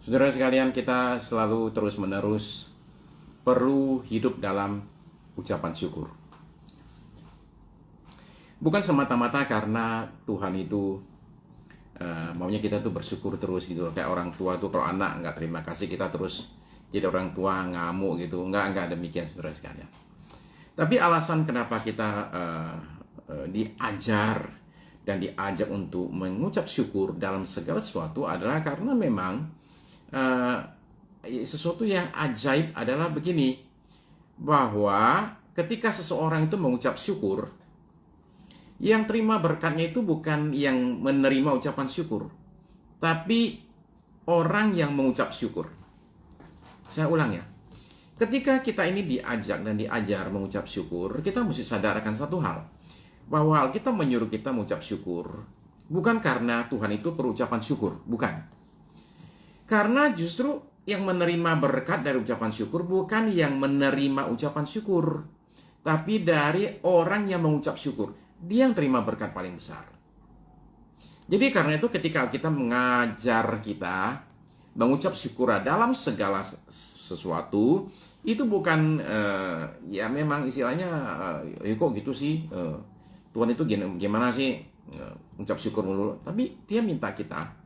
Saudara sekalian, kita selalu terus-menerus perlu hidup dalam ucapan syukur. Bukan semata-mata karena Tuhan itu maunya kita tuh bersyukur terus gitu loh. Kayak orang tua tuh kalau anak nggak terima kasih, kita terus jadi orang tua ngamuk gitu. Nggak demikian saudara sekalian. Tapi alasan kenapa kita diajar dan diajak untuk mengucap syukur dalam segala sesuatu adalah karena memang sesuatu yang ajaib adalah begini, bahwa ketika seseorang itu mengucap syukur, yang terima berkatnya itu bukan yang menerima ucapan syukur, tapi orang yang mengucap syukur. Saya ulang ya, ketika kita ini diajak dan diajar mengucap syukur, kita mesti sadarkan satu hal, bahwa kita menyuruh kita mengucap syukur bukan karena Tuhan itu perlu ucapan syukur, bukan. Karena justru yang menerima berkat dari ucapan syukur bukan yang menerima ucapan syukur, tapi dari orang yang mengucap syukur. Dia yang terima berkat paling besar. Jadi karena itu ketika kita mengajar kita mengucap syukur dalam segala sesuatu, itu bukan ya memang istilahnya kok gitu sih, Tuhan itu gimana sih ucap syukur mulu. Tapi dia minta kita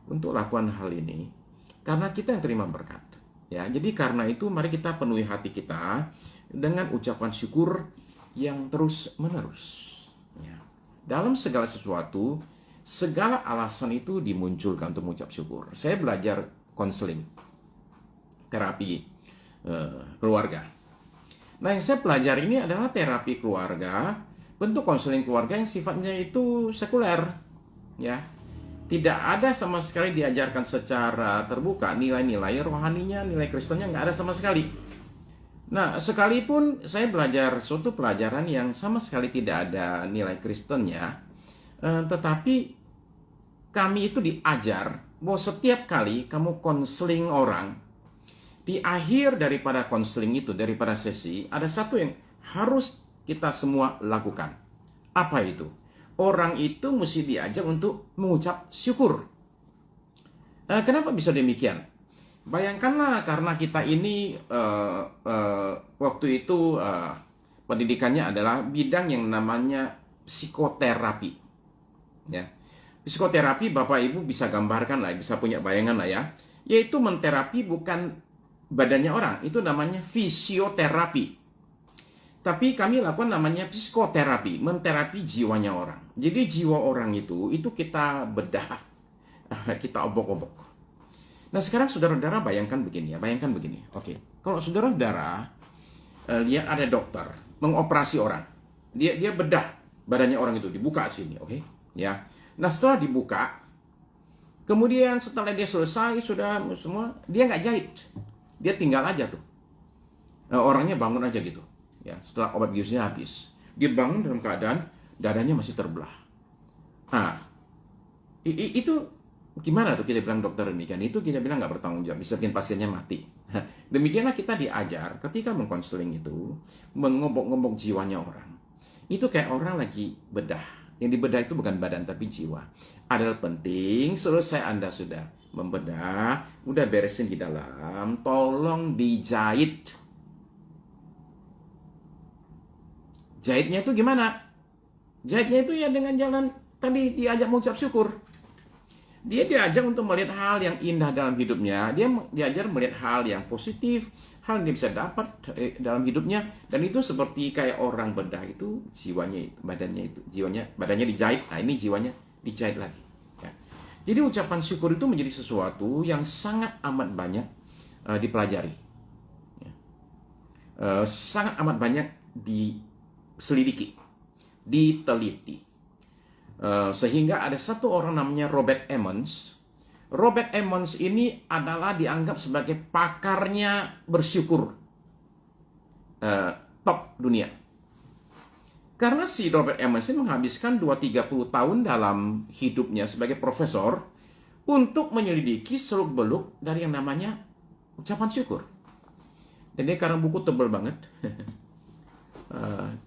untuk lakukan hal ini karena kita yang terima berkat, ya. Jadi karena itu mari kita penuhi hati kita dengan ucapan syukur yang terus menerus, ya. Dalam segala sesuatu, segala alasan itu dimunculkan untuk mengucap syukur. Saya belajar konseling, terapi keluarga. Nah, yang saya pelajari ini adalah terapi keluarga, bentuk konseling keluarga yang sifatnya itu sekuler, ya. Tidak ada sama sekali diajarkan secara terbuka nilai-nilai rohaninya, nilai Kristennya nggak ada sama sekali. Nah, sekalipun saya belajar suatu pelajaran yang sama sekali tidak ada nilai Kristennya, tetapi kami itu diajar bahwa setiap kali kamu konseling orang, di akhir daripada konseling itu, daripada sesi, ada satu yang harus kita semua lakukan. Apa itu? Orang itu mesti diajak untuk mengucap syukur. Kenapa bisa demikian? Bayangkanlah karena kita ini waktu itu pendidikannya adalah bidang yang namanya psikoterapi. Ya. Psikoterapi Bapak Ibu bisa gambarkan lah, bisa punya bayangan lah ya. Yaitu menterapi bukan badannya orang, itu namanya fisioterapi. Tapi kami lakukan namanya psikoterapi, menterapi jiwanya orang. Jadi jiwa orang itu kita bedah, kita obok-obok. Nah sekarang saudara-saudara bayangkan begini ya, Oke, kalau saudara-saudara lihat ada dokter mengoperasi orang, dia bedah badannya orang itu, dibuka sini, oke? Ya. Nah setelah dibuka, kemudian setelah dia selesai sudah semua, dia nggak jahit, dia tinggal aja tuh, orangnya bangun aja gitu. Ya, setelah obat biusnya habis, dia bangun dalam keadaan dadanya masih terbelah. Nah, itu gimana tuh kita bilang dokter demikian? Itu kita bilang nggak bertanggung jawab, bisa bikin pasiennya mati. Demikianlah kita diajar ketika mengkonseling itu, mengobok-ngobok jiwanya orang. Itu kayak orang lagi bedah. Yang dibedah itu bukan badan tapi jiwa. Adalah penting, selesai Anda sudah membedah, udah beresin di dalam, tolong dijahit. Jahitnya itu gimana? Jahitnya itu ya dengan jalan tadi diajak mengucap syukur. Dia diajak untuk melihat hal yang indah dalam hidupnya. Dia diajar melihat hal yang positif, hal yang dia bisa dapat dalam hidupnya. Dan itu seperti kayak orang bedah itu, jiwanya itu, badannya dijahit. Nah ini jiwanya dijahit lagi. Ya. Jadi ucapan syukur itu menjadi sesuatu yang sangat amat banyak dipelajari. Ya. Sangat amat banyak diselidiki, diteliti, sehingga ada satu orang namanya Robert Emmons. Robert Emmons ini adalah dianggap sebagai pakarnya bersyukur top dunia. Karena si Robert Emmons ini menghabiskan 2-30 tahun dalam hidupnya sebagai profesor untuk menyelidiki seluk-beluk dari yang namanya ucapan syukur. Dan dia karang buku tebal banget.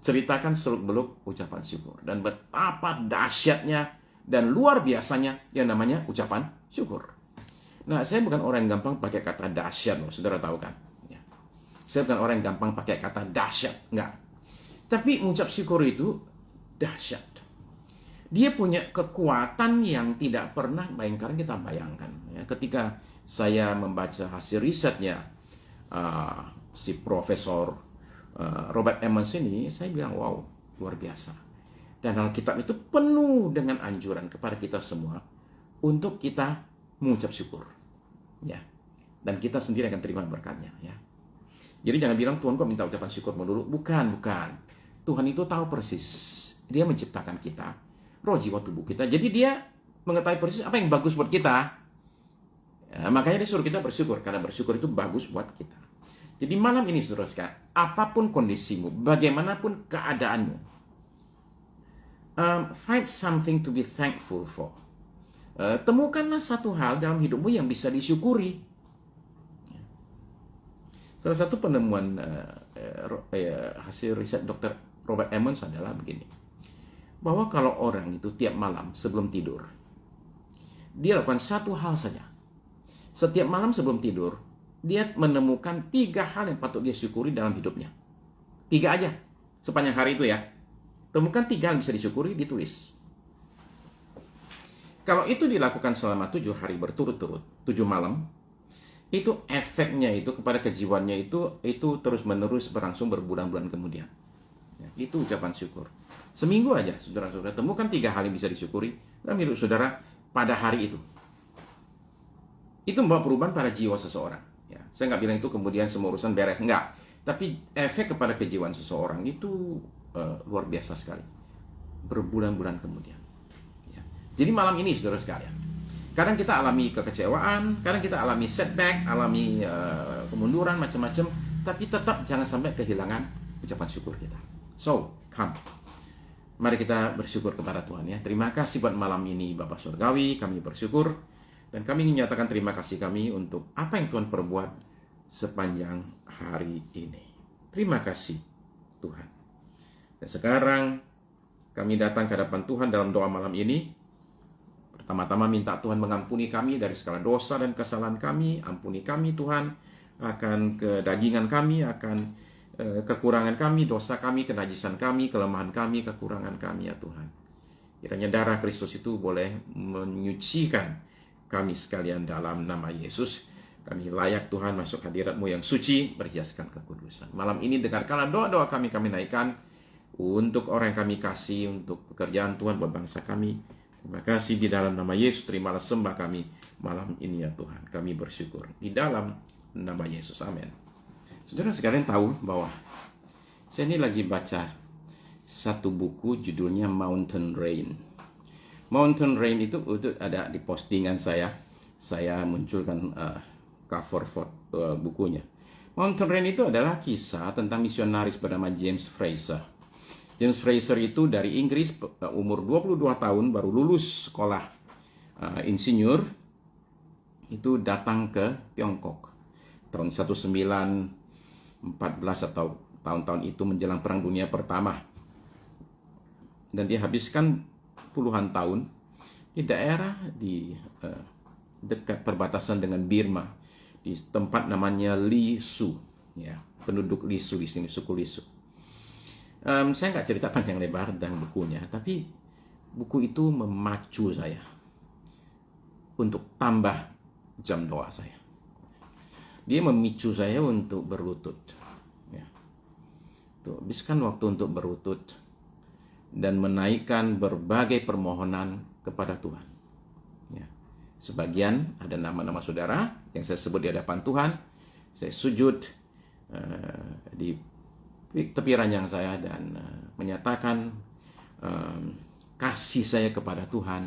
Ceritakan seluk-beluk ucapan syukur dan betapa dahsyatnya dan luar biasanya yang namanya ucapan syukur. Nah, saya bukan orang yang gampang pakai kata dahsyat loh, saudara tahu kan? Ya. Saya bukan orang yang gampang pakai kata dahsyat, enggak. Tapi mengucap syukur itu dahsyat. Dia punya kekuatan yang tidak pernah bayangkan kita bayangkan. Ya, ketika saya membaca hasil risetnya si Profesor Robert Emmons ini, saya bilang wow, luar biasa. Dan Alkitab itu penuh dengan anjuran kepada kita semua untuk kita mengucap syukur. Ya. Dan kita sendiri akan terima berkatnya. Ya. Jadi jangan bilang Tuhan kok minta ucapan syukur dulu. Bukan. Tuhan itu tahu persis. Dia menciptakan kita, roh jiwa tubuh kita. Jadi dia mengetahui persis apa yang bagus buat kita. Ya, makanya dia suruh kita bersyukur. Karena bersyukur itu bagus buat kita. Jadi malam ini saudara sekalian, apapun kondisimu, bagaimanapun keadaanmu, find something to be thankful for. Temukanlah satu hal dalam hidupmu yang bisa disyukuri. Salah satu penemuan hasil riset Dr. Robert Emmons adalah begini. Bahwa kalau orang itu tiap malam sebelum tidur, dia lakukan satu hal saja. Setiap malam sebelum tidur, dia menemukan 3 hal yang patut dia syukuri dalam hidupnya. 3 aja, sepanjang hari itu ya. Temukan 3 hal yang bisa disyukuri, ditulis. Kalau itu dilakukan selama 7 hari berturut-turut, 7 malam, itu efeknya itu kepada kejiwaannya itu terus-menerus berlangsung berbulan-bulan kemudian. Ya, itu ucapan syukur. Seminggu aja, saudara-saudara, temukan 3 hal yang bisa disyukuri dalam hidup saudara pada hari itu. Itu membawa perubahan pada jiwa seseorang. Ya, saya nggak bilang itu kemudian semua urusan beres, enggak. Tapi efek kepada kejiwaan seseorang itu luar biasa sekali. Berbulan-bulan kemudian. Jadi malam ini saudara sekalian, kadang kita alami kekecewaan, kadang kita alami setback, alami kemunduran macam-macam, tapi tetap jangan sampai kehilangan ucapan syukur kita. So, come. Mari kita bersyukur kepada Tuhan ya. Terima kasih buat malam ini Bapak Surgawi, kami bersyukur dan kami ingin menyatakan terima kasih kami untuk apa yang Tuhan perbuat sepanjang hari ini. Terima kasih Tuhan. Dan sekarang kami datang ke hadapan Tuhan dalam doa malam ini. Pertama-tama minta Tuhan mengampuni kami dari segala dosa dan kesalahan kami. Ampuni kami Tuhan akan kedagingan kami, akan kekurangan kami, dosa kami, kenajisan kami, kelemahan kami, kekurangan kami ya Tuhan. Kiranya darah Kristus itu boleh menyucikan kami sekalian dalam nama Yesus. Kami layak Tuhan masuk hadirat-Mu yang suci, berhiaskan kekudusan. Malam ini dengarkanlah doa-doa kami naikkan untuk orang yang kami kasih, untuk pekerjaan Tuhan buat bangsa kami. Terima kasih di dalam nama Yesus, terimalah sembah kami malam ini ya Tuhan. Kami bersyukur di dalam nama Yesus. Amin. Saudara sekalian tahu bahwa saya ini lagi baca satu buku judulnya Mountain Rain. Mountain Rain itu ada di postingan saya. Saya munculkan cover bukunya. Mountain Rain itu adalah kisah tentang misionaris bernama James Fraser. James Fraser itu dari Inggris, umur 22 tahun, baru lulus sekolah insinyur, itu datang ke Tiongkok. Tahun 1914 atau tahun-tahun itu menjelang Perang Dunia Pertama. Dan dia habiskan puluhan tahun di daerah di dekat perbatasan dengan Burma, di tempat namanya Lisu. Ya, penduduk Lisu di sini, suku Lisu. Saya nggak cerita panjang lebar tentang bukunya, tapi buku itu memacu saya untuk tambah jam doa saya. Dia memicu saya untuk berlutut. Ya. Tuh, habiskan waktu untuk berlutut dan menaikkan berbagai permohonan kepada Tuhan. Ya. Sebagian ada nama-nama saudara yang saya sebut di hadapan Tuhan. Saya sujud di tepi ranjang saya dan menyatakan kasih saya kepada Tuhan,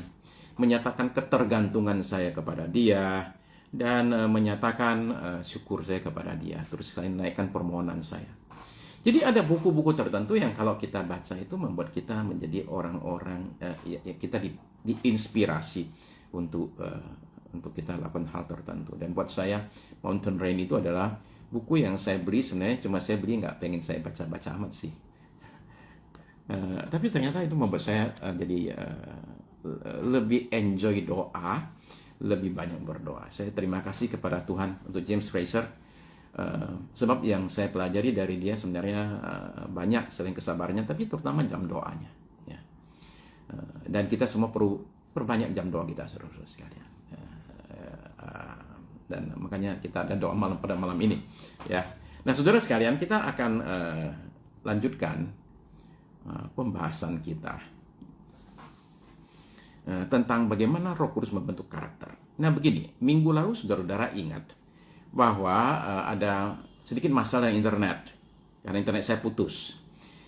menyatakan ketergantungan saya kepada Dia, dan menyatakan syukur saya kepada Dia. Terus saya naikkan permohonan saya. Jadi ada buku-buku tertentu yang kalau kita baca itu membuat kita menjadi orang-orang kita diinspirasi untuk kita lakukan hal tertentu. Dan buat saya Mountain Rain itu adalah buku yang saya beli, sebenarnya cuma saya beli nggak pengen saya baca-baca amat sih. Tapi ternyata itu membuat saya jadi lebih enjoy doa, lebih banyak berdoa. Saya terima kasih kepada Tuhan untuk James Fraser. Sebab yang saya pelajari dari dia sebenarnya banyak selain kesabarannya, tapi terutama jam doanya. Ya. Dan kita semua perlu perbanyak jam doa kita, saudara-saudara sekalian. Dan makanya kita ada doa malam pada malam ini. Ya. Nah, saudara sekalian, kita akan lanjutkan pembahasan kita tentang bagaimana Roh Kudus membentuk karakter. Nah, begini, minggu lalu saudara-saudara ingat bahwa ada sedikit masalah internet, karena internet saya putus.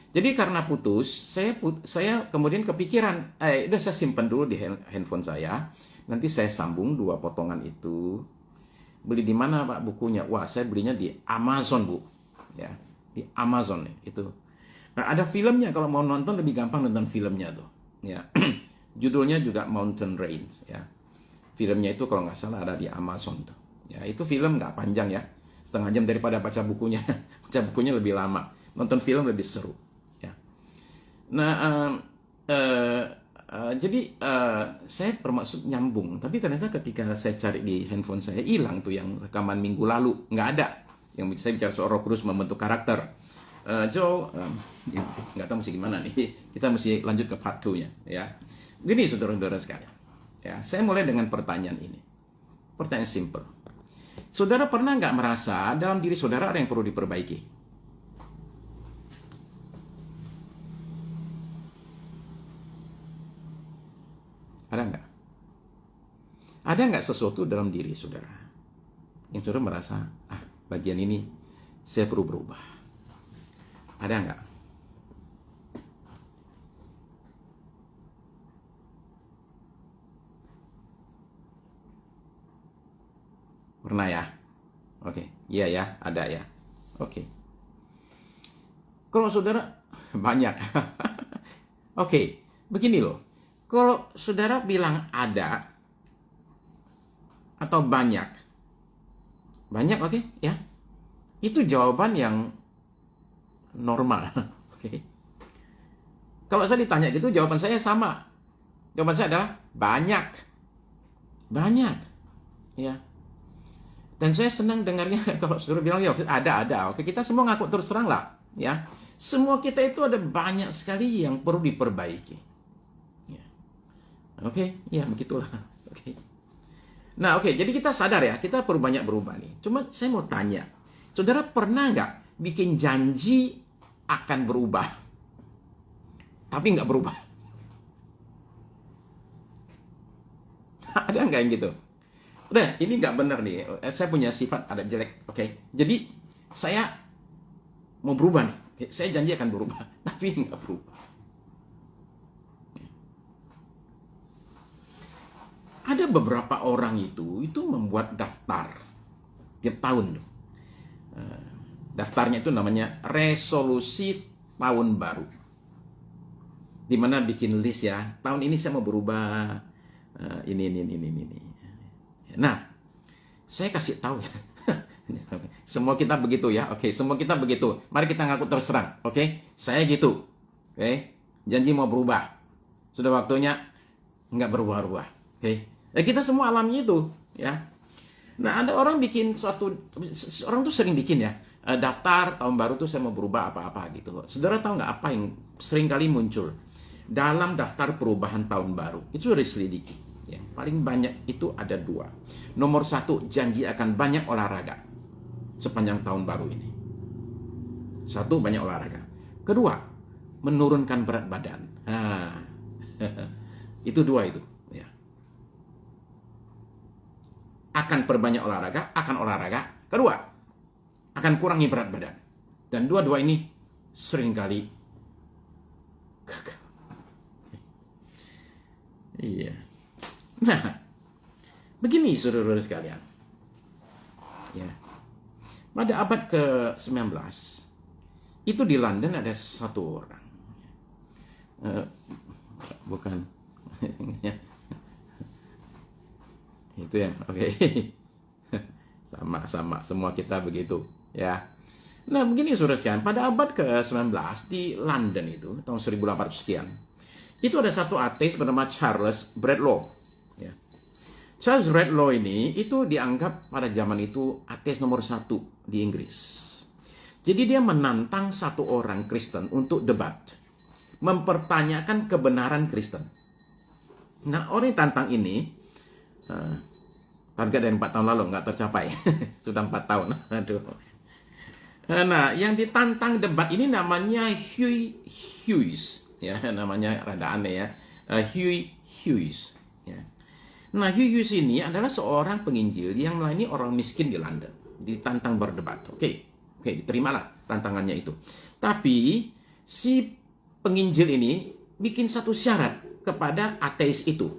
Jadi karena putus, saya kemudian kepikiran, udah saya simpan dulu di handphone saya, nanti saya sambung 2 potongan itu. Beli di mana Pak bukunya? Wah, saya belinya di Amazon, Bu. Ya, di Amazon itu. Nah, ada filmnya, kalau mau nonton lebih gampang nonton filmnya tuh. Ya. Judulnya juga Mountain Range, ya. Filmnya itu kalau nggak salah ada di Amazon tuh. Ya, itu film nggak panjang ya. Setengah jam daripada baca bukunya. Baca bukunya lebih lama. Nonton film lebih seru, ya. Nah, jadi saya bermaksud nyambung, tapi ternyata ketika saya cari di handphone saya hilang tuh yang rekaman minggu lalu, nggak ada. Yang saya bicara soal Roh Kudus membentuk karakter. Joe, ya, nggak tahu mesti gimana nih. Kita mesti lanjut ke part 2-nya, ya. Gini, saudara-saudara sekalian. Ya, saya mulai dengan pertanyaan ini. Pertanyaan simple. Saudara pernah nggak merasa dalam diri saudara ada yang perlu diperbaiki? Ada nggak? Ada nggak sesuatu dalam diri saudara yang saudara merasa, bagian ini saya perlu berubah? Ada nggak? Pernah ya? Oke, iya ya, ada ya. Oke. Kalau saudara banyak. Oke, begini loh. Kalau saudara bilang ada atau banyak, oke, ya. Itu jawaban yang normal. Oke. Kalau saya ditanya gitu, jawaban saya sama. Jawaban saya adalah banyak. Banyak. Ya. Dan saya senang dengarnya kalau saudara bilang ya ada. Oke, kita semua ngaku terus terang lah, ya. Semua kita itu ada banyak sekali yang perlu diperbaiki. Ya. Oke, ya begitulah. Oke. Nah, oke, jadi kita sadar ya, kita perlu banyak berubah nih. Cuma saya mau tanya, saudara pernah nggak bikin janji akan berubah, tapi nggak berubah? Ada nggak yang gitu? Udah, ini nggak benar nih. Saya punya sifat ada jelek, oke? Jadi saya mau berubah nih. Oke? Saya janji akan berubah, tapi nggak berubah. Ada beberapa orang itu membuat daftar tiap tahun. Daftarnya itu namanya resolusi tahun baru. Dimana bikin list ya, tahun ini saya mau berubah ini. Nah, saya kasih tahu ya. Semua kita begitu ya. Oke, semua kita begitu. Mari kita ngaku terus terang. Oke, saya gitu. Oke, janji mau berubah. Sudah waktunya nggak berubah-ubah. Oke, kita semua alami itu ya. Nah, ada orang bikin orang tuh sering bikin ya. Daftar tahun baru tuh saya mau berubah apa-apa gitu. Saudara tahu nggak apa yang sering kali muncul dalam daftar perubahan tahun baru? Itu sudah diselidiki. Ya, paling banyak itu ada 2. Nomor 1, janji akan banyak olahraga sepanjang tahun baru ini. 1, banyak olahraga. Kedua, menurunkan berat badan. Itu 2 itu. Ya. Akan perbanyak olahraga, akan olahraga. Kedua, akan kurangi berat badan. Dan 2 ini seringkali gagal. Iya. Nah, begini saudara-saudara sekalian. Ya. Pada abad ke-19, itu di London ada satu orang. Bukan. Itu ya, oke. Sama, semua kita begitu, ya. Nah, begini saudara sekalian, pada abad ke-19 di London itu, tahun 1800 sekian, itu ada satu ateis bernama Charles Bradlaugh. Ya. Charles Redlaw ini itu dianggap pada zaman itu ateis nomor satu di Inggris. Jadi dia menantang satu orang Kristen untuk debat, mempertanyakan kebenaran Kristen. Nah, orang yang tantang ini, target dari 4 tahun lalu nggak tercapai, sudah 4 tahun. Aduh. Nah, yang ditantang debat ini namanya Huey Hughes, ya, namanya rada aneh ya, Huey Hughes. Ya. Nah, Huey Hughes ini adalah seorang penginjil yang melayani orang miskin di London. Ditantang berdebat. Oke, diterimalah tantangannya itu. Tapi, si penginjil ini bikin satu syarat kepada ateis itu.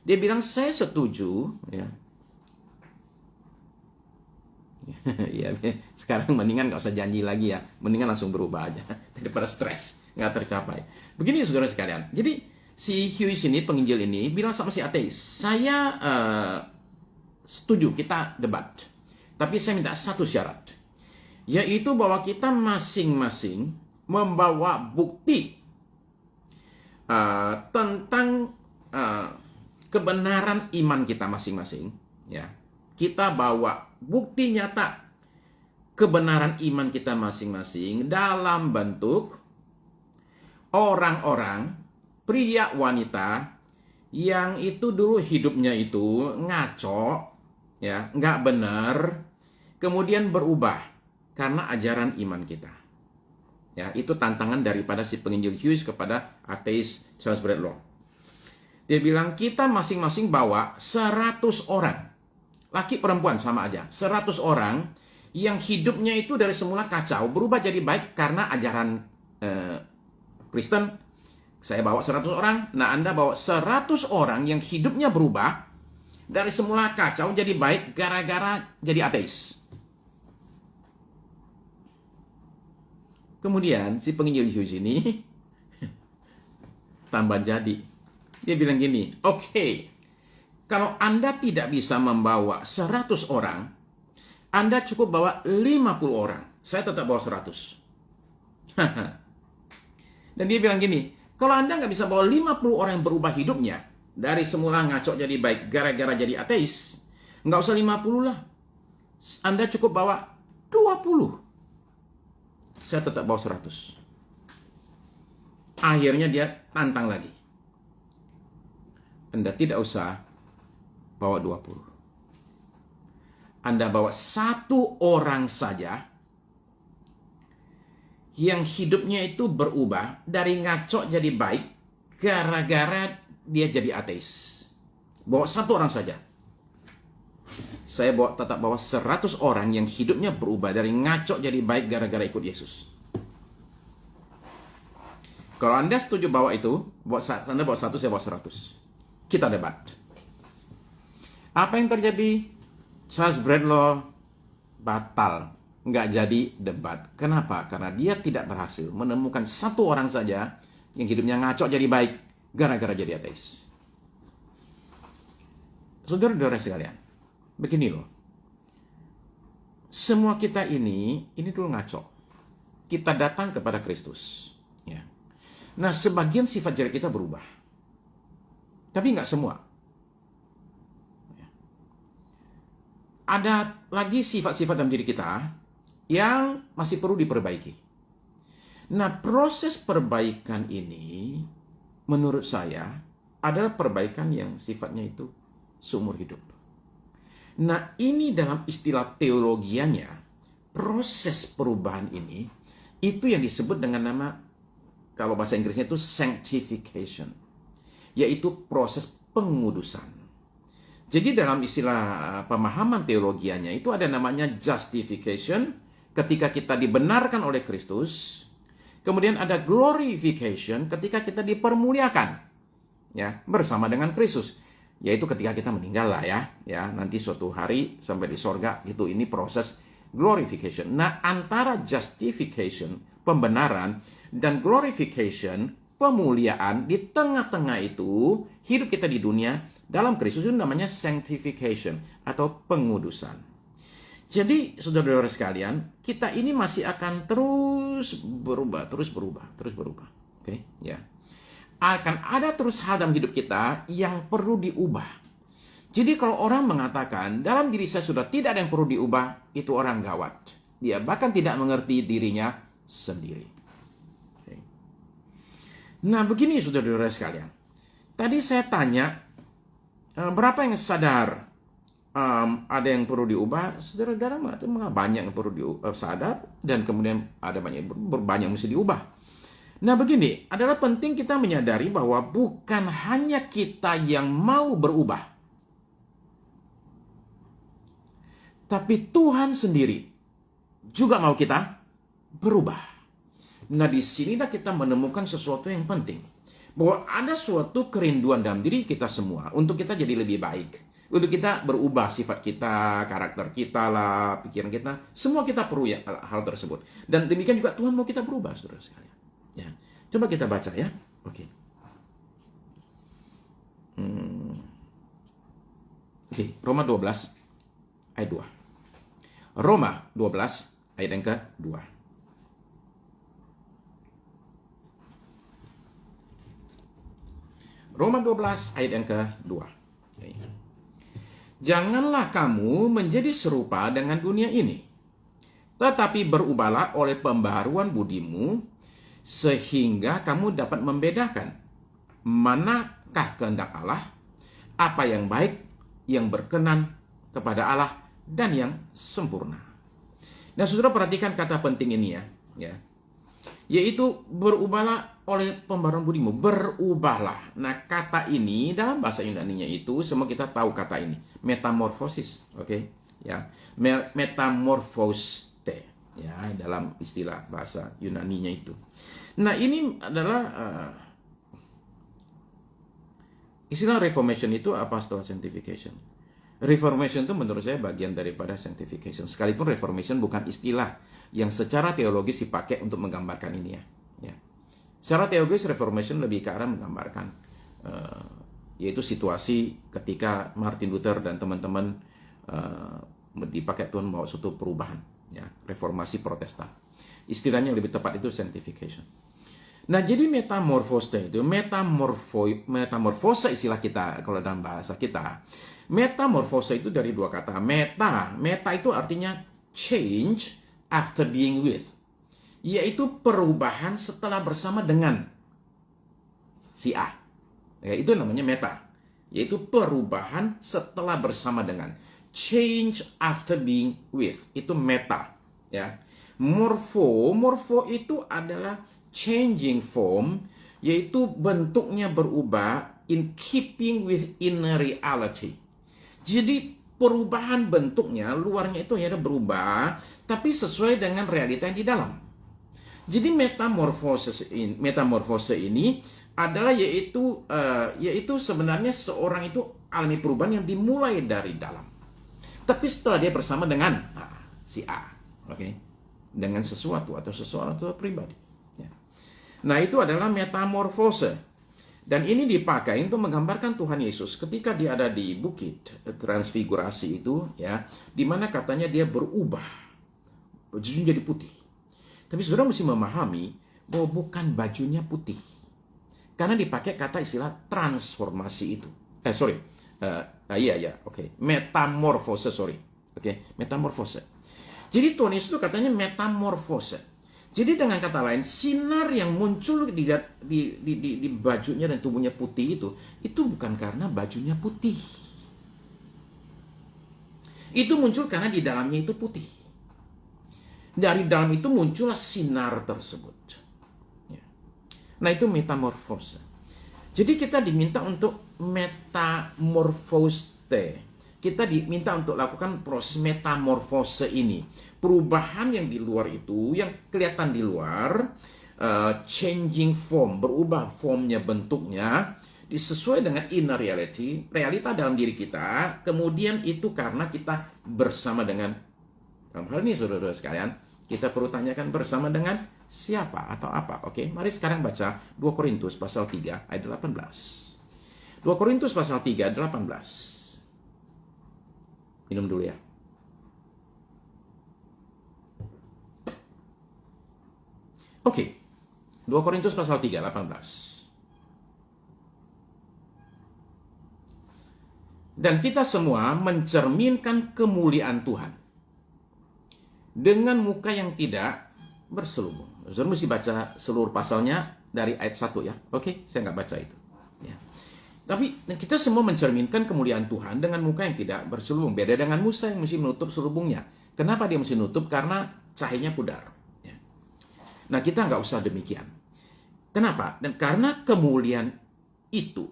Dia bilang, saya setuju. Ya, ya, sekarang mendingan nggak usah janji lagi ya. Mendingan langsung berubah aja. Daripada stres, nggak tercapai. Begini saudara sekalian. Jadi, si Hughes ini, penginjil ini, bilang sama si ateis, saya setuju kita debat. Tapi saya minta satu syarat. Yaitu bahwa kita masing-masing membawa bukti tentang kebenaran iman kita masing-masing. Ya. Kita bawa bukti nyata kebenaran iman kita masing-masing dalam bentuk orang-orang, pria wanita yang itu dulu hidupnya itu ngaco, ya, nggak benar, kemudian berubah karena ajaran iman kita. Ya, itu tantangan daripada si penginjil Hughes kepada ateis Charles Redlaw. Dia bilang kita masing-masing bawa 100 orang, laki perempuan sama aja, 100 orang yang hidupnya itu dari semula kacau berubah jadi baik karena ajaran Kristen. Saya bawa 100 orang, nah Anda bawa 100 orang yang hidupnya berubah dari semula kacau jadi baik gara-gara jadi ateis. Kemudian si penginjil Hughes ini tambah jadi. Dia bilang gini, oke, kalau Anda tidak bisa membawa 100 orang, Anda cukup bawa 50 orang. Saya tetap bawa 100. Dan dia bilang gini, kalau Anda nggak bisa bawa 50 orang yang berubah hidupnya, dari semula ngaco jadi baik, gara-gara jadi ateis, nggak usah 50 lah. Anda cukup bawa 20. Saya tetap bawa 100. Akhirnya dia tantang lagi. Anda tidak usah bawa 20. Anda bawa 1 orang saja, yang hidupnya itu berubah dari ngaco jadi baik gara-gara dia jadi ateis. Bawa 1 orang saja. Saya tetap bawa 100 orang yang hidupnya berubah dari ngaco jadi baik gara-gara ikut Yesus. Kalau Anda setuju bawa itu, Anda bawa 1, saya bawa 100. Kita debat. Apa yang terjadi? Charles Redlaw batal. Nggak jadi debat. Kenapa? Karena dia tidak berhasil menemukan 1 orang saja yang hidupnya ngaco jadi baik gara-gara jadi ateis. Saudara-saudara sekalian, begini loh. Semua kita ini dulu ngaco. Kita datang kepada Kristus. Ya. Nah, sebagian sifat jelek kita berubah. Tapi nggak semua. Ya. Ada lagi sifat-sifat dalam diri kita yang masih perlu diperbaiki. Nah, proses perbaikan ini menurut saya adalah perbaikan yang sifatnya itu seumur hidup. Nah, ini dalam istilah teologianya, proses perubahan ini itu yang disebut dengan nama, kalau bahasa Inggrisnya itu sanctification, yaitu proses pengudusan. Jadi dalam istilah pemahaman teologianya itu ada namanya justification, ketika kita dibenarkan oleh Kristus. Kemudian ada glorification, ketika kita dipermuliakan, ya, bersama dengan Kristus, yaitu ketika kita meninggal lah ya, nanti suatu hari sampai di sorga, itu ini proses glorification. Nah, antara justification, pembenaran, dan glorification, pemuliaan, di tengah-tengah itu hidup kita di dunia dalam Kristus itu namanya sanctification atau pengudusan. Jadi, saudara-saudara sekalian, kita ini masih akan terus berubah. Oke, ya. Akan ada terus hal dalam hidup kita yang perlu diubah. Jadi kalau orang mengatakan dalam diri saya sudah tidak ada yang perlu diubah, itu orang gawat. Dia bahkan tidak mengerti dirinya sendiri. Oke. Nah begini saudara-saudara sekalian. Tadi saya tanya, berapa yang sadar ada yang perlu diubah? Saudara-saudara mengatakan banyak yang perlu sadar, dan kemudian ada banyak yang mesti diubah. Nah begini, adalah penting kita menyadari bahwa bukan hanya kita yang mau berubah, tapi Tuhan sendiri juga mau kita berubah. Nah, di sinilah kita menemukan sesuatu yang penting. Bahwa ada suatu kerinduan dalam diri kita semua untuk kita jadi lebih baik. Untuk kita berubah sifat kita, karakter kita lah, pikiran kita. Semua kita perlu ya, hal tersebut. Dan demikian juga Tuhan mau kita berubah, saudara sekalian. Ya. Coba kita baca ya. Oke. Oke, Roma 12 ayat 2. Roma 12 ayat yang ke-2. Roma 12 ayat yang ke-2. Janganlah kamu menjadi serupa dengan dunia ini, tetapi berubahlah oleh pembaharuan budimu, sehingga kamu dapat membedakan manakah kehendak Allah, apa yang baik, yang berkenan kepada Allah, dan yang sempurna. Nah, saudara perhatikan kata penting ini ya. Yaitu berubahlah oleh pembaharuan budimu. Berubahlah. Nah, kata ini dalam bahasa Yunani-nya itu semua kita tahu kata ini, metamorfosis, oke? Ya. Metamorphoste, ya, dalam istilah bahasa Yunani-nya itu. Nah, ini adalah istilah reformation itu apa setelah sanctification? Reformation itu menurut saya bagian daripada sanctification. Sekalipun reformation bukan istilah yang secara teologis dipakai untuk menggambarkan ini ya. Secara teologis reformation lebih ke arah menggambarkan yaitu situasi ketika Martin Luther dan teman-teman dipakai Tuhan membawa suatu perubahan ya, reformasi Protestan. Istilahnya yang lebih tepat itu sanctification. Nah, jadi metamorfose itu metamorfose istilah kita kalau dalam bahasa kita. Metamorfose itu dari dua kata. Meta itu artinya change after being with, yaitu perubahan setelah bersama dengan si A. Ya, itu namanya meta, yaitu perubahan setelah bersama dengan. Change after being with, itu meta. Ya. Morfo itu adalah changing form, yaitu bentuknya berubah in keeping with inner reality. Jadi perubahan bentuknya, luarnya itu hanya berubah, tapi sesuai dengan realita yang di dalam. Jadi metamorfose ini adalah yaitu sebenarnya seorang itu alami perubahan yang dimulai dari dalam. Tapi setelah dia bersama dengan si A, oke, dengan sesuatu pribadi. Ya. Nah, itu adalah metamorfose. Dan ini dipakai untuk menggambarkan Tuhan Yesus ketika dia ada di bukit transfigurasi itu, ya, di mana katanya dia berubah, bajunya jadi putih. Tapi saudara mesti memahami bahwa bukan bajunya putih, karena dipakai kata istilah transformasi itu. Metamorfose, metamorfose. Jadi Tuhan Yesus itu katanya metamorfose. Jadi dengan kata lain, sinar yang muncul di bajunya dan tubuhnya putih itu bukan karena bajunya putih. Itu muncul karena di dalamnya itu putih. Dari dalam itu muncullah sinar tersebut. Nah, itu metamorfose. Jadi kita diminta untuk metamorfose. Kita diminta untuk lakukan proses metamorfose ini. Perubahan yang di luar itu, yang kelihatan di luar, changing form, berubah formnya, bentuknya, sesuai dengan inner reality, realita dalam diri kita. Kemudian itu karena kita bersama dengan, dalam hal ini saudara-saudara sekalian, kita perlu tanyakan bersama dengan siapa atau apa. Oke, mari sekarang baca 2 Korintus pasal 3 ayat 18. 2 Korintus pasal 3 ayat 18. Minum dulu ya. Oke. 2 Korintus pasal 3, 18. Dan kita semua mencerminkan kemuliaan Tuhan dengan muka yang tidak berselubung. Saudara mesti baca seluruh pasalnya dari ayat 1 ya. Oke, saya nggak baca itu. Ya. Tapi kita semua mencerminkan kemuliaan Tuhan dengan muka yang tidak berselubung. Beda dengan Musa yang mesti menutup selubungnya. Kenapa dia mesti menutup? Karena cahayanya pudar. Ya. Nah, kita nggak usah demikian. Kenapa? Dan karena kemuliaan itu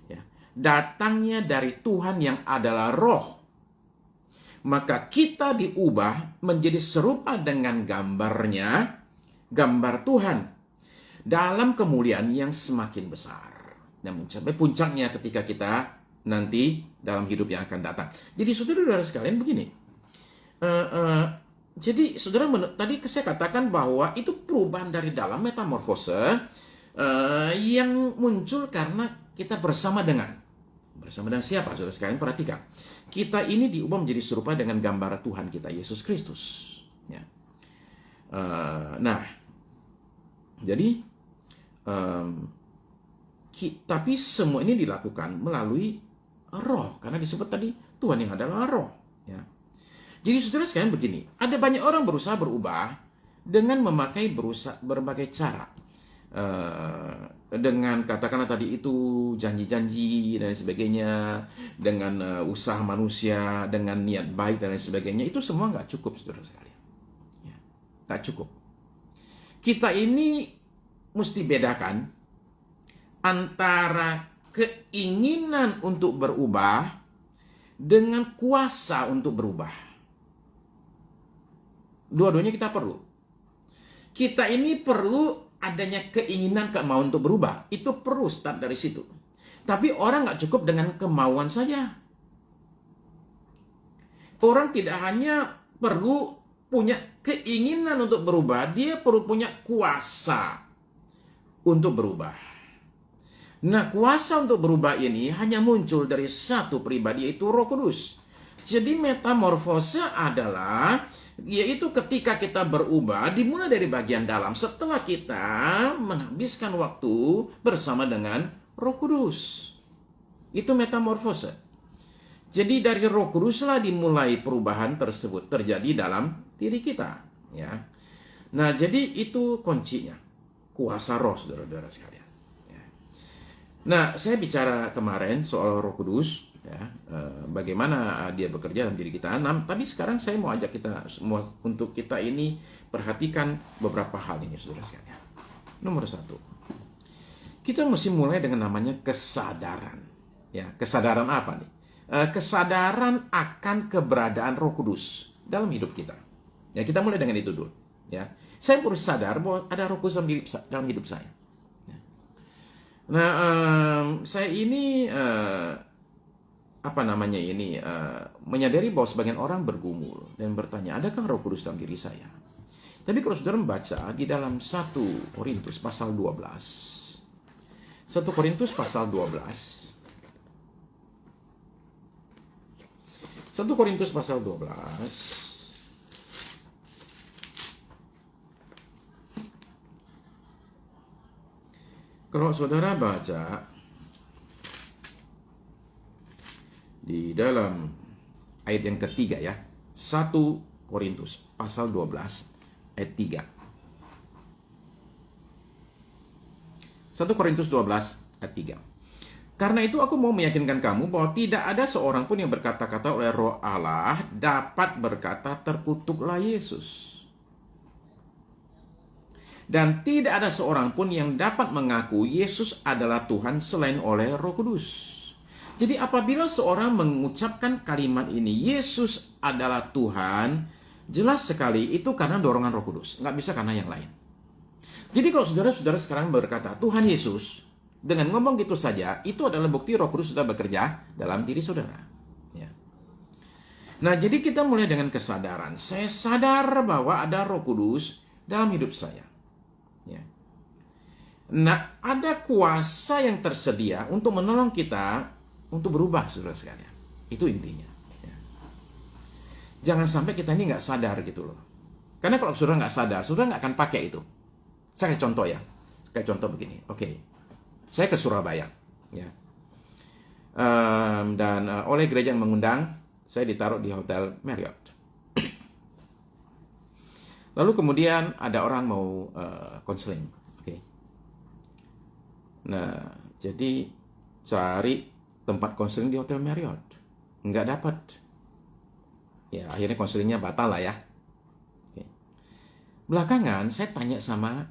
ya, datangnya dari Tuhan yang adalah roh, maka kita diubah menjadi serupa dengan gambarnya, gambar Tuhan, dalam kemuliaan yang semakin besar. Dan mencapai puncaknya ketika kita nanti dalam hidup yang akan datang. Jadi saudara-saudara sekalian begini. Jadi saudara, tadi saya katakan bahwa itu perubahan dari dalam, metamorfose, yang muncul karena kita bersama dengan siapa? Saudara sekalian perhatikan. Kita ini diubah menjadi serupa dengan gambar Tuhan kita, Yesus Kristus. Ya. Nah, jadi tapi semua ini dilakukan melalui roh, karena disebut tadi Tuhan yang adalah roh. Ya. Jadi saudara sekalian begini, ada banyak orang berusaha berubah dengan memakai berbagai cara. Dengan katakanlah tadi itu janji-janji dan sebagainya, dengan usaha manusia, dengan niat baik dan lain sebagainya. Itu semua nggak cukup saudara sekalian. Ya, nggak cukup. Kita ini mesti bedakan antara keinginan untuk berubah dengan kuasa untuk berubah. Dua-duanya kita perlu. Kita ini perlu adanya keinginan, kemauan untuk berubah. Itu perlu start dari situ. Tapi orang nggak cukup dengan kemauan saja. Orang tidak hanya perlu punya keinginan untuk berubah, dia perlu punya kuasa untuk berubah. Nah, kuasa untuk berubah ini hanya muncul dari satu pribadi, yaitu Roh Kudus. Jadi metamorfose adalah yaitu ketika kita berubah dimulai dari bagian dalam setelah kita menghabiskan waktu bersama dengan Roh Kudus. Itu metamorfose. Jadi dari Roh Kuduslah dimulai perubahan tersebut terjadi dalam diri kita, ya. Nah, jadi itu kuncinya. Kuasa Roh, saudara-saudara sekalian. Ya. Nah, saya bicara kemarin soal Roh Kudus. Ya, bagaimana dia bekerja dalam diri kita. Nah, tapi sekarang saya mau ajak kita semua untuk kita ini perhatikan beberapa hal ini, saudara sekalian. Nomor 1, kita mesti mulai dengan namanya kesadaran. Ya, kesadaran apa nih? Kesadaran akan keberadaan Roh Kudus dalam hidup kita. Ya, kita mulai dengan itu dulu. Ya, saya perlu sadar bahwa ada Roh Kudus dalam hidup saya. Ya. Nah, saya ini menyadari bahwa sebagian orang bergumul dan bertanya, adakah Roh Kudus dalam diri saya? Tapi kalau saudara membaca di dalam 1 Korintus pasal 12. 1 Korintus pasal 12. 1 Korintus pasal 12. Kalau saudara baca di dalam ayat yang ketiga ya, 1 Korintus pasal 12 ayat 3. 1 Korintus 12 ayat 3. Karena itu aku mau meyakinkan kamu bahwa tidak ada seorang pun yang berkata-kata oleh Roh Allah dapat berkata terkutuklah Yesus. Dan tidak ada seorang pun yang dapat mengaku Yesus adalah Tuhan selain oleh Roh Kudus. Jadi apabila seorang mengucapkan kalimat ini, Yesus adalah Tuhan, jelas sekali itu karena dorongan Roh Kudus. Nggak bisa karena yang lain. Jadi kalau saudara-saudara sekarang berkata, Tuhan Yesus, dengan ngomong gitu saja, itu adalah bukti Roh Kudus sudah bekerja dalam diri saudara. Ya. Nah, jadi kita mulai dengan kesadaran. Saya sadar bahwa ada Roh Kudus dalam hidup saya. Ya. Nah, ada kuasa yang tersedia untuk menolong kita untuk berubah, saudara sekalian. Itu intinya. Ya. Jangan sampai kita ini nggak sadar gitu loh. Karena kalau saudara nggak sadar, saudara nggak akan pakai itu. Saya contoh ya. Kayak contoh begini. Oke. Saya ke Surabaya. Ya. Dan oleh gereja yang mengundang, saya ditaruh di Hotel Marriott. Lalu kemudian ada orang mau konseling. Oke. Nah, jadi cari tempat konseling di Hotel Marriott. Nggak dapat. Ya, akhirnya konselingnya batal lah ya. Oke. Belakangan saya tanya sama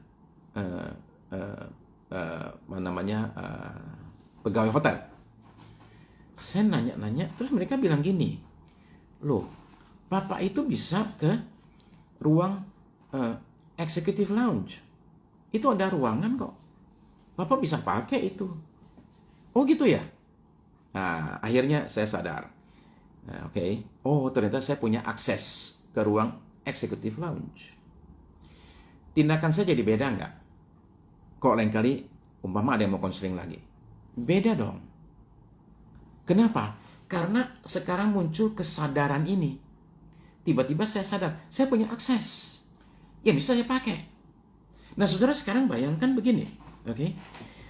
pegawai hotel. Saya nanya-nanya, terus mereka bilang gini, loh, Bapak itu bisa ke ruang executive lounge. Itu ada ruangan kok. Bapak bisa pakai itu. Oh gitu ya? Nah, akhirnya saya sadar. Nah, oke. Oh, ternyata saya punya akses ke ruang executive lounge. Tindakan saya jadi beda nggak? Kok lain kali, umpama ada yang mau konseling lagi. Beda dong. Kenapa? Karena sekarang muncul kesadaran ini. Tiba-tiba saya sadar, saya punya akses yang bisa saya pakai. Nah, saudara sekarang bayangkan begini, oke?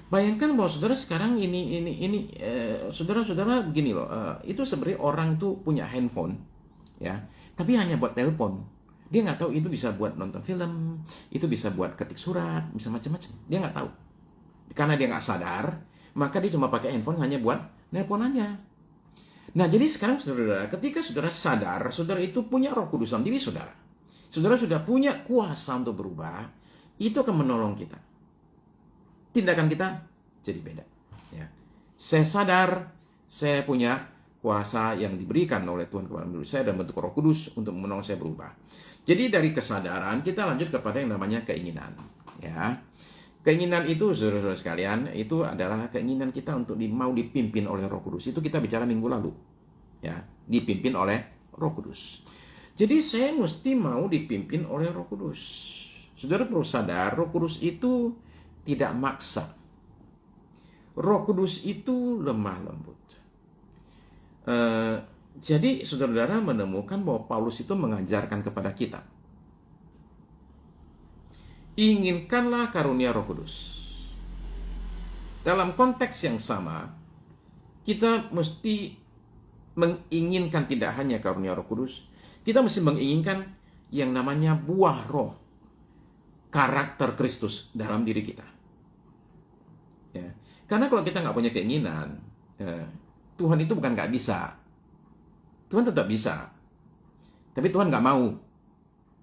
Bayangkan bahwa saudara sekarang saudara-saudara begini loh. Itu sebenarnya orang tuh punya handphone, ya, tapi hanya buat telepon. Dia nggak tahu itu bisa buat nonton film, itu bisa buat ketik surat, bisa macam-macam. Dia nggak tahu, karena dia nggak sadar, maka dia cuma pakai handphone hanya buat nelpon aja. Nah, jadi sekarang saudara, ketika saudara sadar, saudara itu punya Roh Kudus dalam diri saudara. Saudara sudah punya kuasa untuk berubah, itu akan menolong kita. Tindakan kita jadi beda. Ya. Saya sadar, saya punya kuasa yang diberikan oleh Tuhan kepada diri saya dan bentuk Roh Kudus untuk menolong saya berubah. Jadi dari kesadaran kita lanjut kepada yang namanya keinginan. Ya. Keinginan itu, saudara-saudara sekalian, itu adalah keinginan kita untuk mau dipimpin oleh Roh Kudus. Itu kita bicara minggu lalu. Ya, dipimpin oleh Roh Kudus. Jadi saya mesti mau dipimpin oleh Roh Kudus. Saudara perlu sadar, Roh Kudus itu tidak maksa. Roh Kudus itu lemah lembut. Jadi saudara-saudara menemukan bahwa Paulus itu mengajarkan kepada kita, inginkanlah karunia Roh Kudus. Dalam konteks yang sama, kita mesti menginginkan tidak hanya karunia Roh Kudus, kita mesti menginginkan yang namanya buah roh, karakter Kristus dalam diri kita. Ya. Karena kalau kita nggak punya keinginan, Tuhan itu bukan nggak bisa. Tuhan tetap bisa. Tapi Tuhan nggak mau.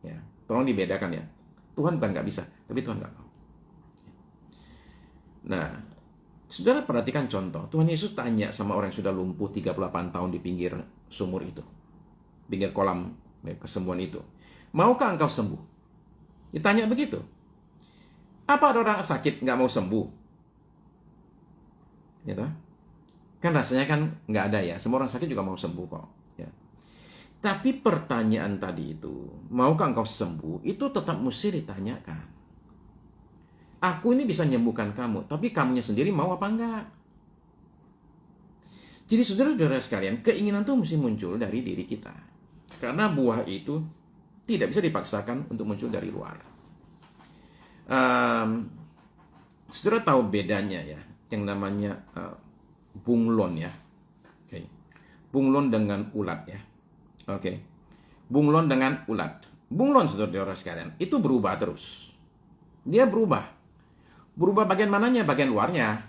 Ya. Tolong dibedakan ya. Tuhan bukan nggak bisa, tapi Tuhan nggak mau. Nah, saudara perhatikan contoh. Tuhan Yesus tanya sama orang yang sudah lumpuh 38 tahun di pinggir sumur itu. Pinggir kolam kesembuhan itu. Maukah engkau sembuh? Ditanya begitu. Apa ada orang sakit nggak mau sembuh? Gitu. Kan rasanya kan nggak ada ya. Semua orang sakit juga mau sembuh kok. Ya. Tapi pertanyaan tadi itu, maukah engkau sembuh? Itu tetap mesti ditanyakan. Aku ini bisa menyembuhkan kamu, tapi kamunya sendiri mau apa enggak? Jadi saudara-saudara sekalian, keinginan itu mesti muncul dari diri kita. Karena buah itu tidak bisa dipaksakan untuk muncul dari luar. Saudara tahu bedanya ya, yang namanya bunglon ya. Okay. Bunglon dengan ulat ya. Oke. Bunglon dengan ulat. Bunglon saudara-saudara sekalian, itu berubah terus. Dia berubah. Berubah bagian mananya? Bagian luarnya.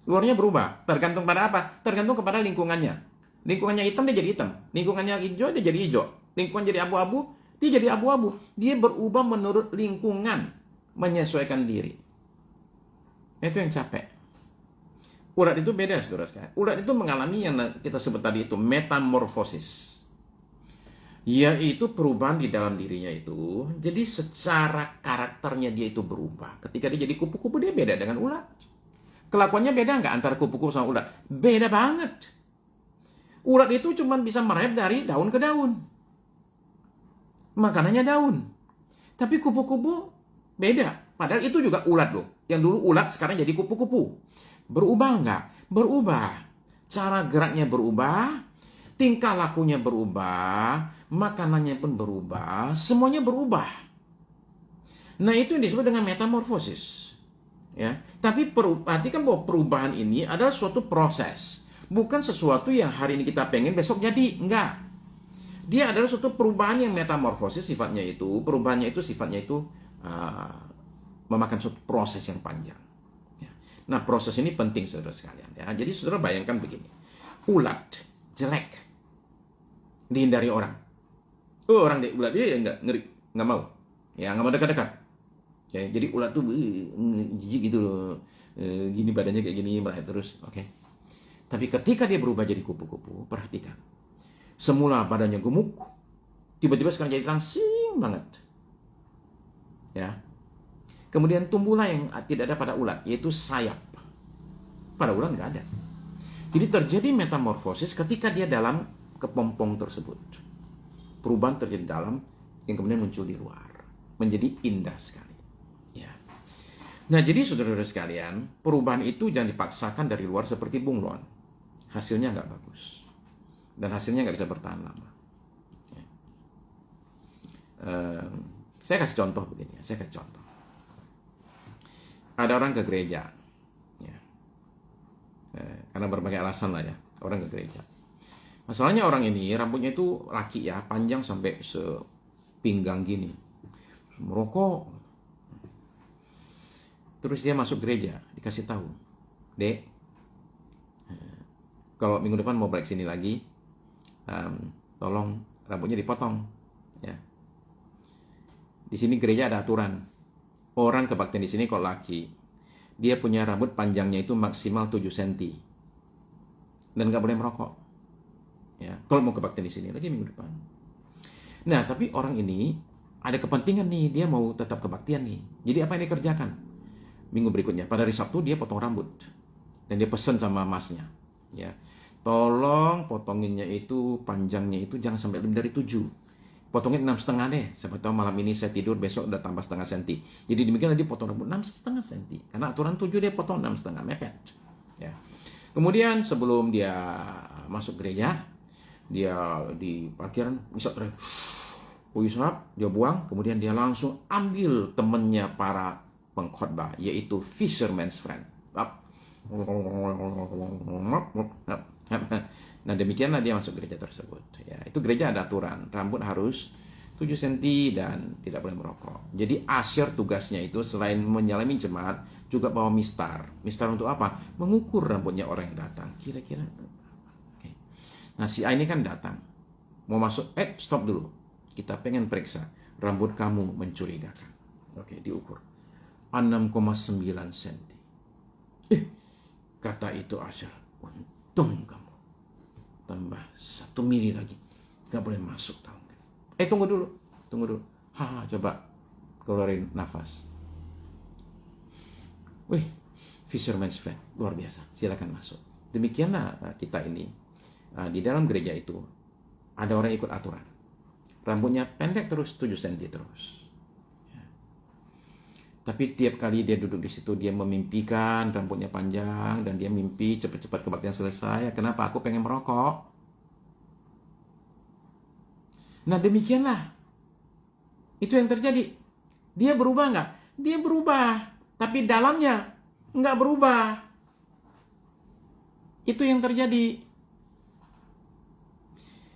Luarnya berubah. Tergantung pada apa? Tergantung kepada lingkungannya. Lingkungannya hitam, dia jadi hitam. Lingkungannya hijau, dia jadi hijau. Lingkungan jadi abu-abu, dia jadi abu-abu. Dia berubah menurut lingkungan. Menyesuaikan diri. Itu yang capek. Ulat itu beda, saudara sekalian. Ulat itu mengalami yang kita sebut tadi itu metamorfosis. Yaitu perubahan di dalam dirinya itu. Jadi secara karakternya dia itu berubah. Ketika dia jadi kupu-kupu, dia beda dengan ulat. Kelakuannya beda nggak antara kupu-kupu sama ulat? Beda banget. Ulat itu cuma bisa merayap dari daun ke daun. Makanannya daun. Tapi kupu-kupu beda. Padahal itu juga ulat loh. Yang dulu ulat sekarang jadi kupu-kupu. Berubah nggak? Berubah. Cara geraknya berubah. Tingkah lakunya berubah. Makanannya pun berubah. Semuanya berubah. Nah itu yang disebut dengan metamorfosis. Ya, tapi perhatikan bahwa perubahan ini adalah suatu proses, bukan sesuatu yang hari ini kita pengen besok jadi. Enggak. Dia adalah suatu perubahan yang metamorfosis sifatnya itu, perubahannya itu sifatnya itu memakan suatu proses yang panjang. Ya. Nah, proses ini penting saudara sekalian. Ya. Jadi saudara bayangkan begini, ulat jelek dihindari orang. Oh, orang deh ulat dia ya enggak ngeri, nggak mau, ya nggak mau dekat-dekat. Ya, jadi ulat tuh jijik gitu loh, gini badannya kayak gini merah terus. Oke. Tapi ketika dia berubah jadi kupu-kupu, perhatikan. Semula badannya gemuk, tiba-tiba sekarang jadi langsing banget. Ya. Kemudian tumbuhlah yang tidak ada pada ulat, yaitu sayap. Pada ulat nggak ada. Jadi terjadi metamorfosis ketika dia dalam kepompong tersebut. Perubahan terjadi dalam, yang kemudian muncul di luar. Menjadi indah sekali. Ya. Nah, jadi saudara-saudara sekalian, perubahan itu jangan dipaksakan dari luar seperti bunglon. Hasilnya nggak bagus. Dan hasilnya nggak bisa bertahan lama. Ya. Saya kasih contoh begini. Saya kasih contoh. Ada orang ke gereja. Ya. Karena berbagai alasan lah ya. Orang ke gereja. Masalahnya orang ini rambutnya itu laki ya, panjang sampai sepinggang gini. Merokok. Terus dia masuk gereja, dikasih tahu, "Dek, kalau minggu depan mau balik sini lagi, tolong rambutnya dipotong." Ya. Di sini gereja ada aturan. Orang kebaktian di sini kalau laki, dia punya rambut panjangnya itu maksimal 7 cm. Dan nggak boleh merokok. Ya, kalau mau kebaktian di sini lagi minggu depan. Nah, tapi orang ini ada kepentingan nih, dia mau tetap kebaktian nih. Jadi apa yang dia kerjakan? Minggu berikutnya, pada hari Sabtu dia potong rambut. Dan dia pesan sama masnya. Ya, tolong potonginnya itu, panjangnya itu jangan sampai lebih dari 7. Potongin 6,5 deh. Siapa tahu malam ini saya tidur, besok udah tambah setengah senti. Jadi demikianlah dia potong rambut 6,5 senti. Karena aturan 7 dia potong 6,5, mepet. Ya. Kemudian sebelum dia masuk gereja, dia di parkiran bisa teriak, Uyusap, dia buang, kemudian dia langsung ambil temennya para pengkhotbah, yaitu fisherman's friend. Nah, demikianlah dia masuk gereja tersebut. Ya, itu gereja ada aturan, rambut harus 7 cm dan tidak boleh merokok. Jadi asyir tugasnya itu selain menyalami jemaat, juga bawa mistar. Mistar untuk apa? Mengukur rambutnya orang yang datang. Kira-kira. Okay. Nah, si A ini kan datang. Mau masuk, stop dulu. Kita pengen periksa. Rambut kamu mencurigakan. Oke, diukur. 6,9 cm. Kata itu asyir. Untung kamu. Tambah 1 mili lagi. Gak boleh masuk, tahu nggak? Tunggu dulu. Coba keluarin nafas. Wih, fisherman's friend, luar biasa. Silakan masuk. Demikianlah kita ini di dalam gereja itu ada orang ikut aturan. Rambutnya pendek terus 7 cm terus. Ya. Tapi tiap kali dia duduk di situ dia memimpikan rambutnya panjang dan dia mimpi cepat-cepat kebaktian selesai. Kenapa? Aku pengen merokok. Nah, demikianlah. Itu yang terjadi. Dia berubah nggak? Dia berubah. Tapi dalamnya nggak berubah. Itu yang terjadi.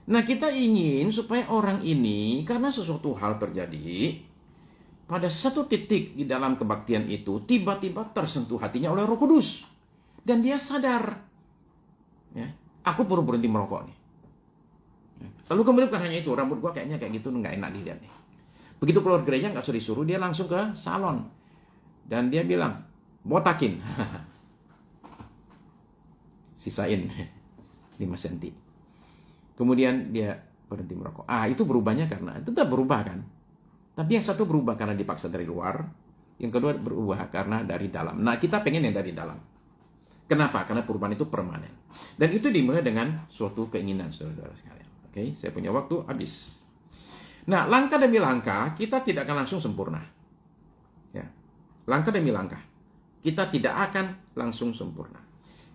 Nah, kita ingin supaya orang ini, karena sesuatu hal terjadi, pada satu titik di dalam kebaktian itu, tiba-tiba tersentuh hatinya oleh Roh Kudus. Dan dia sadar. Ya, aku perlu berhenti merokok nih. Lalu kemudian bukan hanya itu, rambut gua kayaknya kayak gitu nggak enak dilihat nih. Begitu keluar gereja nggak usah disuruh, dia langsung ke salon. Dan dia bilang, botakin. Sisain 5 cm. Kemudian dia berhenti merokok. Itu berubahnya karena, tetap berubah kan. Tapi yang satu berubah karena dipaksa dari luar. Yang kedua berubah karena dari dalam. Nah, kita pengen yang dari dalam. Kenapa? Karena perubahan itu permanen. Dan itu dimulai dengan suatu keinginan, saudara-saudara sekalian. Oke, saya punya waktu habis. Nah, langkah demi langkah, kita tidak akan langsung sempurna. Ya. Langkah demi langkah. Kita tidak akan langsung sempurna.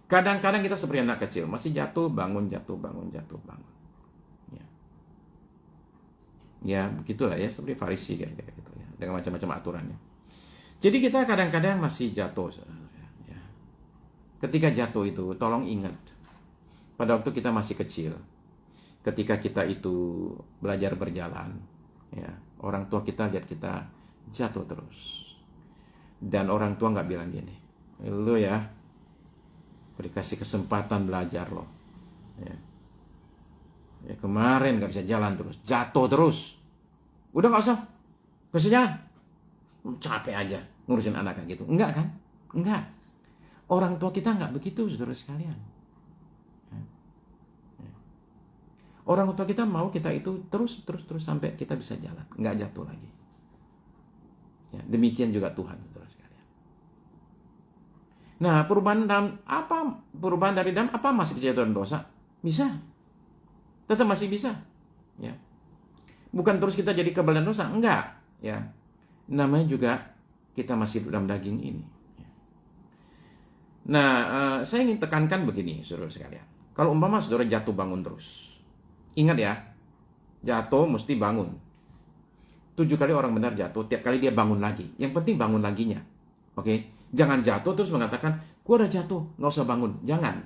Kadang-kadang kita seperti anak kecil, masih jatuh, bangun, jatuh, bangun, jatuh, bangun. Ya, begitulah ya, seperti Farisi kira-kira gitu ya, dengan macam-macam aturannya. Jadi kita kadang-kadang masih jatuh. Ya. Ketika jatuh itu, tolong ingat. Pada waktu kita masih kecil, ketika kita itu belajar berjalan, ya, orang tua kita lihat kita jatuh terus. Dan orang tua nggak bilang gini, lu ya, dikasih kesempatan belajar loh. Ya. Ya kemarin nggak bisa jalan terus, jatuh terus. Udah nggak usah, kasih jalan. Capek aja ngurusin anak kayak gitu. Enggak kan? Enggak. Orang tua kita nggak begitu, saudara sekalian. Orang tua kita mau kita itu terus sampai kita bisa jalan, nggak jatuh lagi. Ya, demikian juga Tuhan, saudara sekalian. Nah, perubahan dari dalam apa masih kejatuhan dosa? Bisa, tetap masih bisa. Ya, bukan terus kita jadi kebal dan dosa, enggak. Ya, namanya juga kita masih dalam daging ini. Nah, saya ingin tekankan begini, saudara sekalian. Kalau umpama saudara jatuh bangun terus, ingat ya, jatuh mesti bangun. 7 kali orang benar jatuh, tiap kali dia bangun lagi. Yang penting bangun laginya. Oke? Jangan jatuh terus mengatakan, gua udah jatuh, nggak usah bangun. Jangan.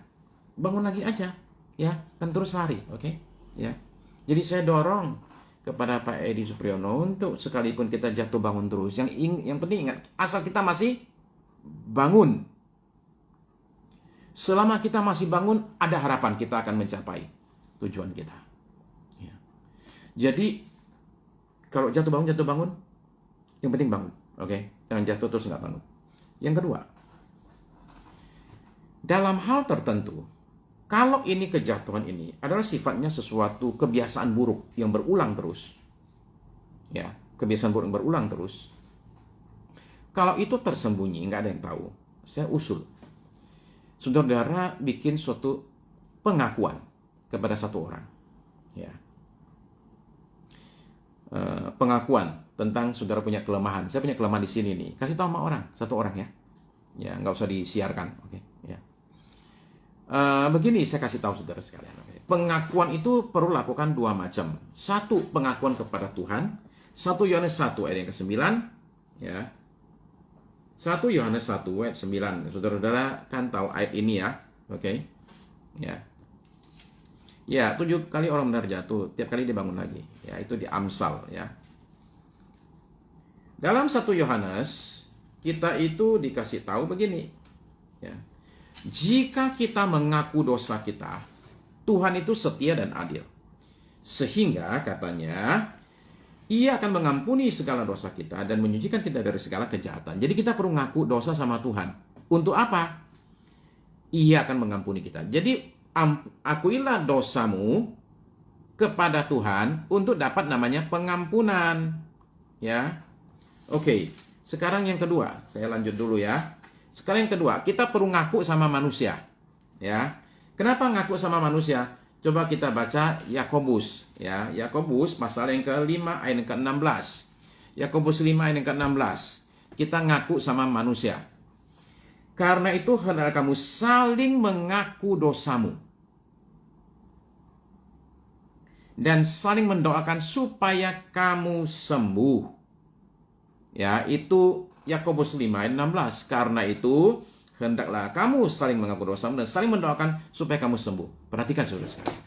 Bangun lagi aja. Ya, dan terus lari. Oke? Ya. Jadi saya dorong kepada Pak Edi Supriyono untuk sekalipun kita jatuh bangun terus. Yang penting ingat, asal kita masih bangun. Selama kita masih bangun, ada harapan kita akan mencapai tujuan kita. Ya. Jadi, kalau jatuh bangun, yang penting bangun. Oke? Jangan jatuh terus nggak bangun. Yang kedua, dalam hal tertentu, kalau ini kejatuhan ini adalah sifatnya sesuatu kebiasaan buruk yang berulang terus. Ya, kebiasaan buruk yang berulang terus. Kalau itu tersembunyi, nggak ada yang tahu. Saya usul. Saudara bikin suatu pengakuan kepada satu orang. Ya. Pengakuan tentang saudara punya kelemahan. Saya punya kelemahan di sini nih. Kasih tahu sama orang, satu orang ya. Ya, nggak usah disiarkan. Oke, ya. Begini saya kasih tahu saudara sekalian. Oke. Pengakuan itu perlu lakukan 2 macam. Satu, pengakuan kepada Tuhan. 1 Yohanes 1 ayat yang ke-9. Ya. 1 Yohanes 1 ayat 9. Saudara-saudara kan tahu ayat ini ya. Oke. Ya. Ya, 7 kali orang benar jatuh, tiap kali dia bangun lagi. Ya, itu di Amsal ya. Dalam 1 Yohanes, kita itu dikasih tahu begini. Ya. Jika kita mengaku dosa kita, Tuhan itu setia dan adil. Sehingga katanya, Ia akan mengampuni segala dosa kita dan menyucikan kita dari segala kejahatan. Jadi kita perlu ngaku dosa sama Tuhan. Untuk apa? Ia akan mengampuni kita. Jadi akuilah dosamu kepada Tuhan untuk dapat namanya pengampunan. Ya. Oke, sekarang yang kedua, saya lanjut dulu ya. Sekarang yang kedua, kita perlu ngaku sama manusia. Ya. Kenapa ngaku sama manusia? Coba kita baca Yakobus, ya. Yakobus pasal yang ke-5 ayat yang ke-16. Yakobus 5 ayat yang ke-16. Kita ngaku sama manusia. Karena itu hendaklah kamu saling mengaku dosamu dan saling mendoakan supaya kamu sembuh. Ya, itu Yakobus 5 ayat 16. Karena itu hendaklah kamu saling mengaku dosamu dan saling mendoakan supaya kamu sembuh. Perhatikan saudara sekalian.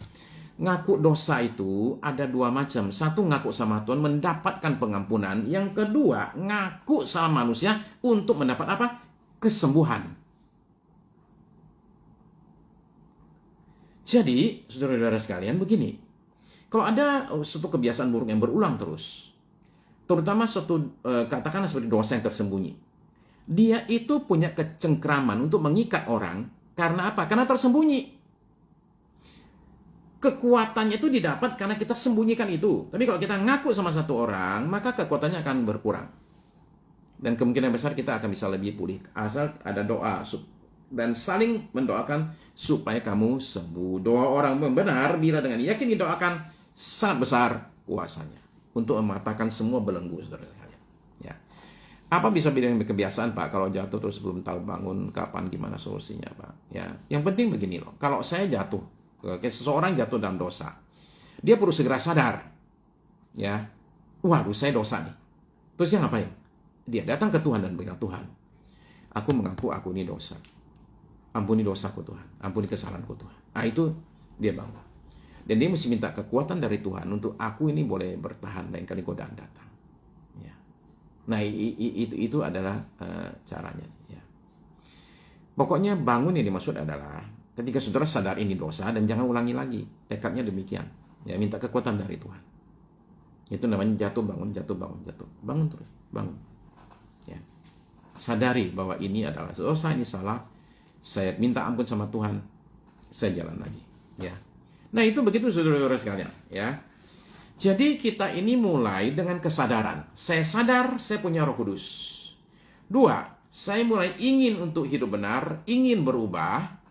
Ngaku dosa itu ada 2 macam. Satu, ngaku sama Tuhan mendapatkan pengampunan. Yang kedua, ngaku sama manusia untuk mendapat apa? Kesembuhan. Jadi, saudara-saudara sekalian, begini. Kalau ada suatu kebiasaan buruk yang berulang terus, terutama suatu katakanlah seperti dosa yang tersembunyi, dia itu punya kecengkraman untuk mengikat orang. Karena apa? Karena tersembunyi. Kekuatannya itu didapat karena kita sembunyikan itu. Tapi kalau kita ngaku sama satu orang, maka kekuatannya akan berkurang. Dan kemungkinan besar kita akan bisa lebih pulih. Asal ada doa dan saling mendoakan supaya kamu sembuh. Doa orang benar bila dengan yakin didoakan sangat besar kuasanya untuk mematahkan semua belenggu, saudara sekalian. Ya. Apa bisa dengan kebiasaan, Pak? Kalau jatuh terus belum tahu bangun, kapan, gimana solusinya, Pak? Ya, yang penting begini loh. Kalau saya jatuh, seseorang jatuh dalam dosa, dia perlu segera sadar. Ya, waduh saya dosa nih. Terus dia ngapain? dia datang ke Tuhan dan bilang, Tuhan, aku mengaku aku ini dosa. Ampuni dosaku Tuhan, ampuni kesalahanku Tuhan. Nah itu dia bangun. Dan dia mesti minta kekuatan dari Tuhan untuk aku ini boleh bertahan lain kali godaan datang. Ya. Nah itu adalah caranya. Ya. Pokoknya bangun yang dimaksud adalah ketika saudara sadar ini dosa dan jangan ulangi lagi. Tekadnya demikian. Ya, minta kekuatan dari Tuhan. Itu namanya jatuh bangun, jatuh bangun, jatuh. Bangun terus, bangun. Ya. Sadari bahwa ini adalah dosa, ini salah. Saya minta ampun sama Tuhan. Saya jalan lagi. Ya. Nah itu begitu saudara-saudara sekalian. Ya. Jadi kita ini mulai dengan kesadaran. Saya sadar saya punya Roh Kudus. 2, saya mulai ingin untuk hidup benar, ingin berubah.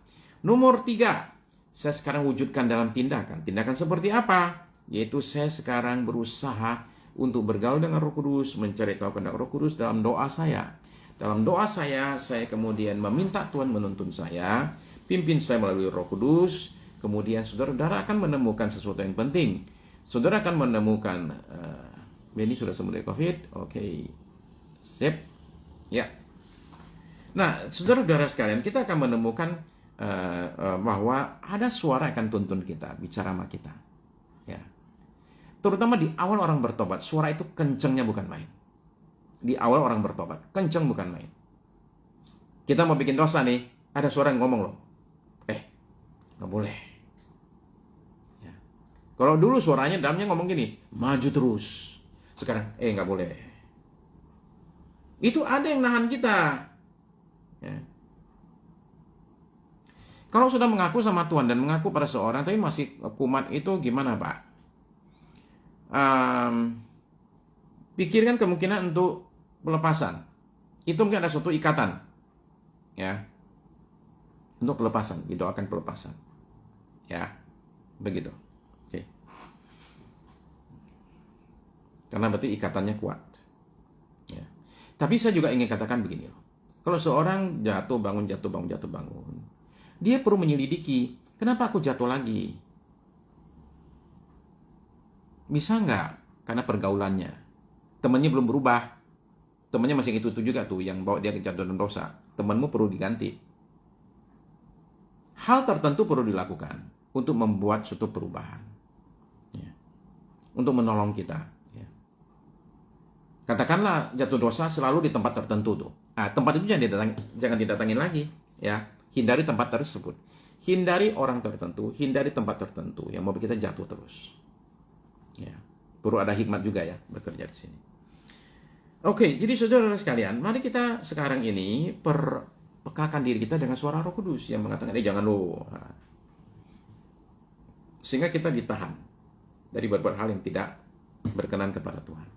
Nomor 3, saya sekarang wujudkan dalam tindakan. Tindakan seperti apa? Yaitu saya sekarang berusaha untuk bergaul dengan Roh Kudus, mencari tahu kehendak Roh Kudus dalam doa saya. Dalam doa saya kemudian meminta Tuhan menuntun saya, pimpin saya melalui Roh Kudus. Kemudian saudara-saudara akan menemukan sesuatu yang penting. Saudara akan menemukan, Benny sudah sembuh dari COVID, oke, sip, ya. Nah, saudara-saudara sekalian, kita akan menemukan bahwa ada suara yang akan tuntun kita, bicara sama kita. Ya. Terutama di awal orang bertobat, suara itu kencengnya bukan main. Di awal orang bertobat, kenceng bukan main. Kita mau bikin dosa nih, ada suara yang ngomong loh, nggak boleh. Ya. Kalau dulu suaranya dalamnya ngomong gini, maju terus. Sekarang, nggak boleh. Itu ada yang nahan kita. Ya. Kalau sudah mengaku sama Tuhan dan mengaku pada seorang, tapi masih kumat itu gimana Pak? Pikirkan kemungkinan untuk pelepasan. Itu mungkin ada suatu ikatan. Ya. Untuk pelepasan, didoakan pelepasan. Ya. Begitu. Oke. Karena berarti ikatannya kuat. Ya. Tapi saya juga ingin katakan begini loh. Kalau seorang jatuh bangun, dia perlu menyelidiki, kenapa aku jatuh lagi? Bisa nggak? Karena pergaulannya. Temannya belum berubah. Temannya masih itu juga tuh, yang bawa dia ke jatuh dan dosa. Temanmu perlu diganti. Hal tertentu perlu dilakukan untuk membuat suatu perubahan. Ya. Untuk menolong kita. Ya. Katakanlah jatuh dosa selalu di tempat tertentu tuh. Tempat itu jangan didatangin lagi. Ya. Hindari tempat tersebut. Hindari orang tertentu, hindari tempat tertentu yang membuat kita jatuh terus. Ya. Perlu ada hikmat juga ya bekerja di sini. Oke, jadi saudara sekalian, mari kita sekarang ini pekakan diri kita dengan suara Roh Kudus yang mengatakan, jangan lo. Sehingga kita ditahan dari berbuat hal yang tidak berkenan kepada Tuhan.